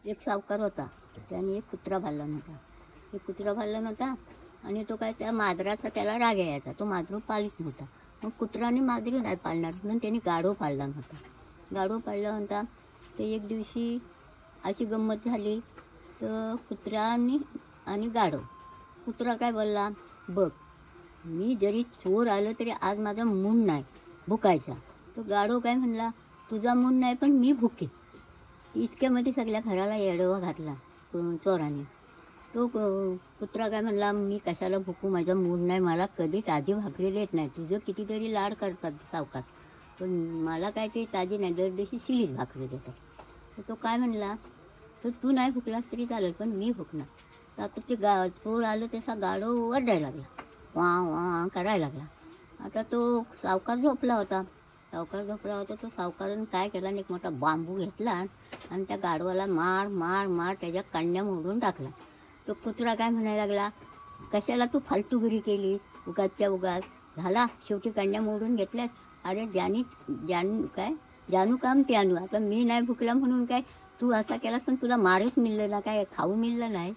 एक सावकार होता, त्याने एक कुत्रा पाळला नव्हता. एक कुत्रा पाळला नव्हता आणि तो काय त्या मांजराचा त्याला राग यायचा. तो मांजरू पाळीत नव्हता. मग कुत्र्याने मांजरी नाही पाळणार म्हणून त्याने गाढव पाळला नव्हता. गाढव पाळला होता. तर एक दिवशी अशी गंमत झाली, तर कुत्र्याने आणि गाढव. कुत्रा काय बोलला, बघ मी जरी चोर आलं तरी आज माझा मूड नाही भुकायचा. तो गाढव काय म्हणला, तुझा मूड नाही पण मी भुके. इतक्यामध्ये सगळ्या घराला येडवा घातला चोराने. तो कुत्रा काय म्हणला, मी कशाला भुकू, माझा मूड नाही, मला कधी ताजी भाकरी देत नाही. तुझं कितीतरी लाड करतात सावकार, पण मला काय ते ताजी नाही, दर दिवशी शिळीच भाकरी देतात. तर तो काय म्हणला, तर तू नाही भुकलास तरी चालेल पण मी भुकणार. तर आता ते चोर आलं तसा गाढव ओरडायला लागला, वा वा करायला लागला. आता तो सावकार झोपला होता. तो सावकारानं काय केला, एक मोठा बांबू घेतला आणि त्या गाढवाला मार मार मार त्याच्या कांड्या मोडून टाकला. तो कुत्रा काय म्हणायला लागला, कशाला तू फालतूगिरी केली, उगाचच्या उगाच झाला, शेवटी कांड्या मोडून घेतल्यास. अरे जानू काम त्यानू, आता मी नाही भुकला म्हणून काय तू असा केलास, पण तुला मारच मिळलं ना, काय खाऊ मिळलं नाही.